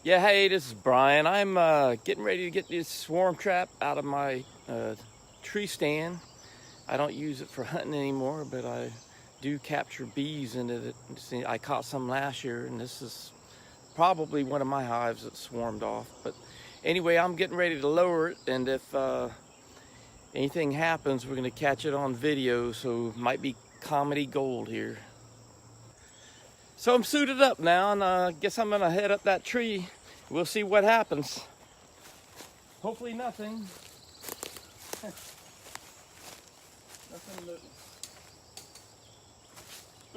Yeah, hey, this is Brian. I'm getting ready to get this swarm trap out of my tree stand. I don't use it for hunting anymore, but I do capture bees into it. See, I caught some last year, and this is probably one of my hives that swarmed off. But anyway, I'm getting ready to lower it, and if anything happens, we're going to catch it on video, so it might be comedy gold here. So I'm suited up now, and I guess I'm going to head up that tree. We'll see what happens. Hopefully nothing.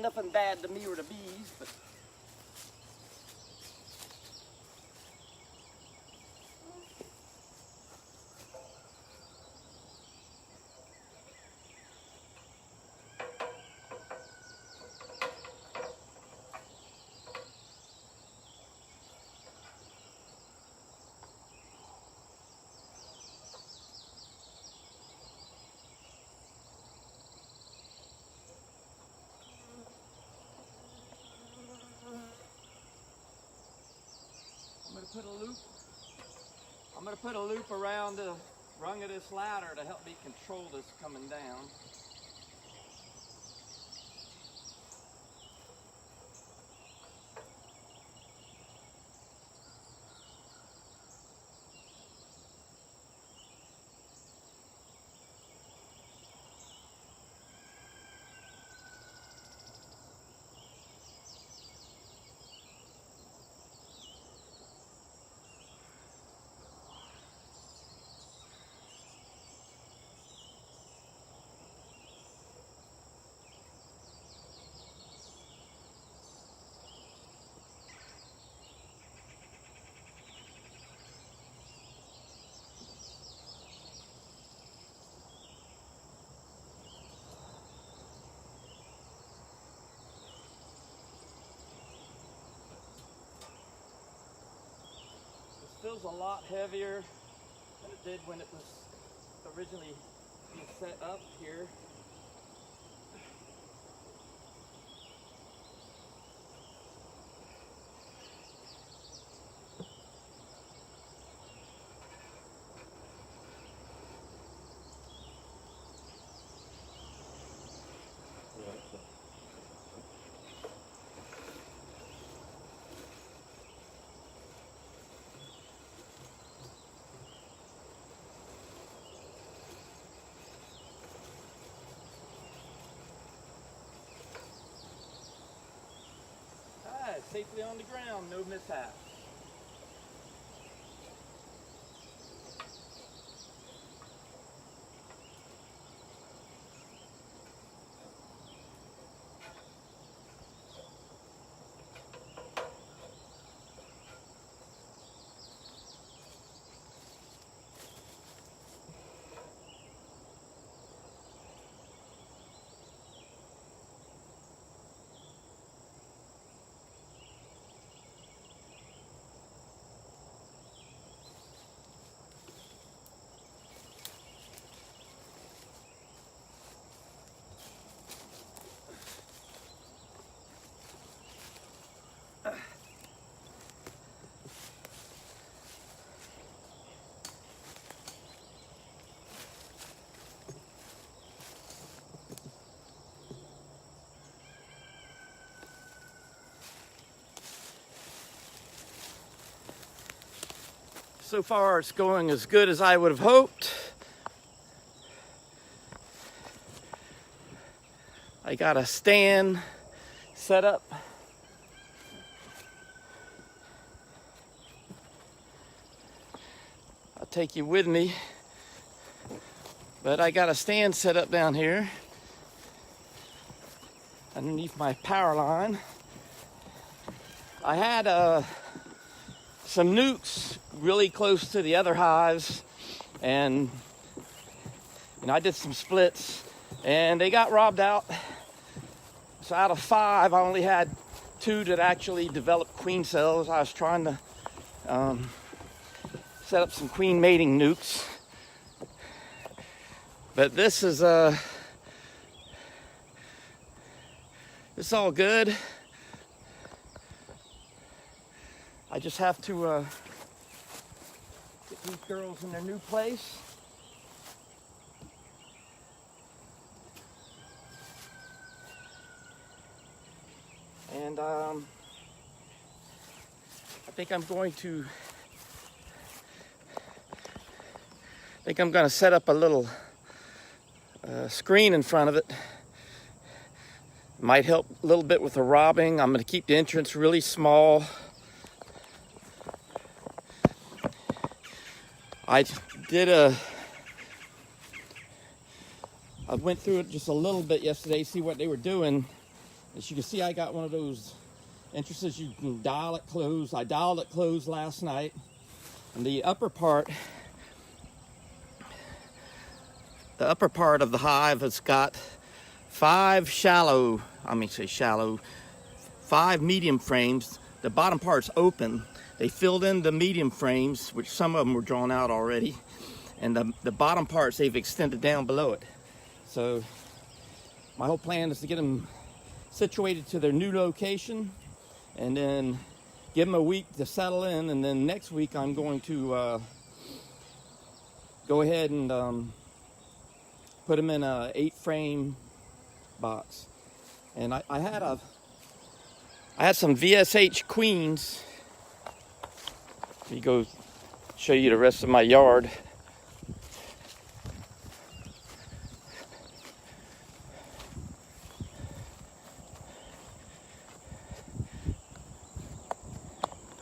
Nothing bad to me or the bees, but I'm gonna put a loop around the rung of this ladder to help me control this coming down. It feels a lot heavier than it did when it was originally being set up here. Safely on the ground, no mishap. So far, it's going as good as I would have hoped. I got a stand set up. I'll take you with me. But I got a stand set up down here underneath my power line. I had some nukes really close to the other hives, and I did some splits, and they got robbed out. So out of 5, I only had 2 that actually developed queen cells. I was trying to set up some queen mating nukes, but this is it's all good. I just have to get these girls in their new place. And I think I'm going to set up a little screen in front of it. Might help a little bit with the robbing. I'm going to keep the entrance really small. I went through it just a little bit yesterday, see what they were doing. As you can see, I got one of those entrances you can dial it closed. I dialed it closed last night. And the upper part of the hive has got 5 medium frames. The bottom part's open. They filled in the medium frames, which some of them were drawn out already. And the bottom parts, they've extended down below it. So my whole plan is to get them situated to their new location and then give them a week to settle in. And then next week I'm going to go ahead and put them in a 8-frame box. And I had some VSH queens. Let me go show you the rest of my yard.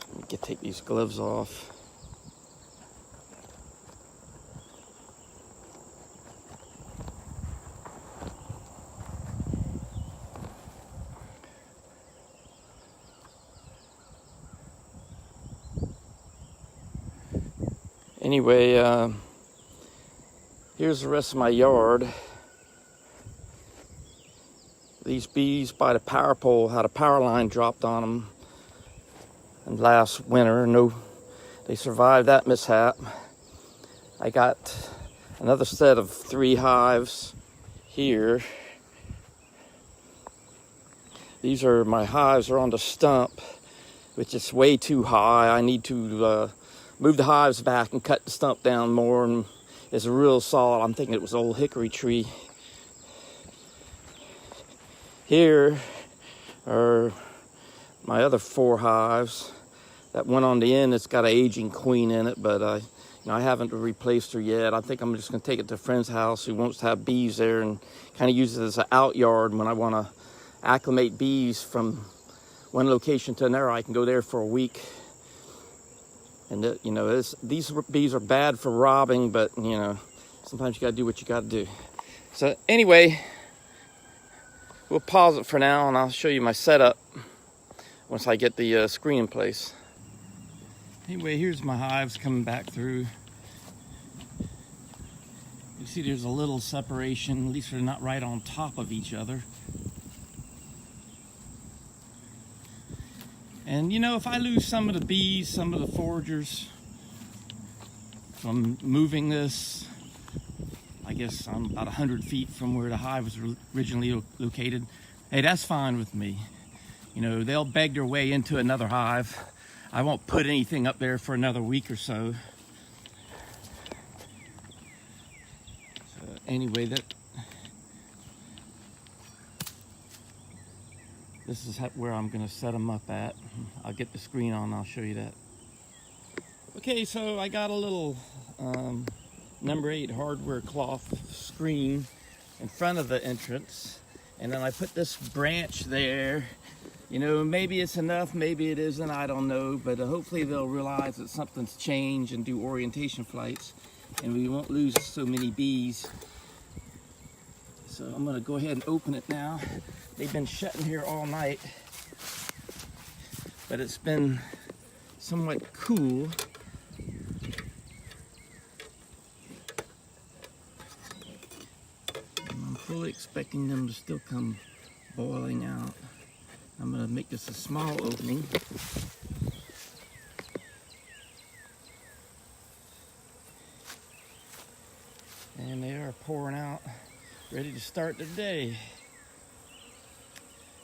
Let me take these gloves off. Anyway, here's the rest of my yard. These bees by the power pole had a power line dropped on them, and last winter, they survived that mishap. I got another set of 3 hives here. These are my hives are on the stump, which is way too high. I need to move the hives back and cut the stump down more, and it's a real solid. I'm thinking it was an old hickory tree. Here are my other 4 hives. That one on the end, it's got an aging queen in it, but I haven't replaced her yet. I think I'm just going to take it to a friend's house who wants to have bees there and kind of use it as an out yard when I want to acclimate bees from one location to another. I can go there for a week. And these bees are bad for robbing, but sometimes you got to do what you got to do. So anyway, we'll pause it for now, and I'll show you my setup once I get the screen in place. Anyway, here's my hives coming back through. You see there's a little separation, at least they're not right on top of each other. And if I lose some of the bees, some of the foragers from moving this, I guess I'm about 100 feet from where the hive was originally located, hey, that's fine with me. They'll beg their way into another hive. I won't put anything up there for another week or so. Anyway, this is where I'm going to set them up at. I'll get the screen on, I'll show you that. Okay, so I got a little number 8 hardware cloth screen in front of the entrance. And then I put this branch there. Maybe it's enough, maybe it isn't, I don't know. But hopefully they'll realize that something's changed and do orientation flights. And we won't lose so many bees. So I'm going to go ahead and open it now. They've been shutting here all night, but it's been somewhat cool. I'm fully expecting them to still come boiling out. I'm going to make this a small opening. And they are pouring out, ready to start the day.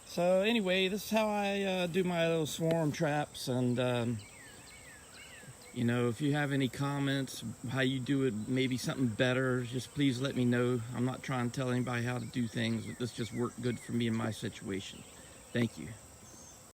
So anyway, this is how I do my little swarm traps, and You know, if you have any comments, how you do it, maybe something better, just please let me know. I'm not trying to tell anybody how to do things, but this just worked good for me in my situation. Thank you.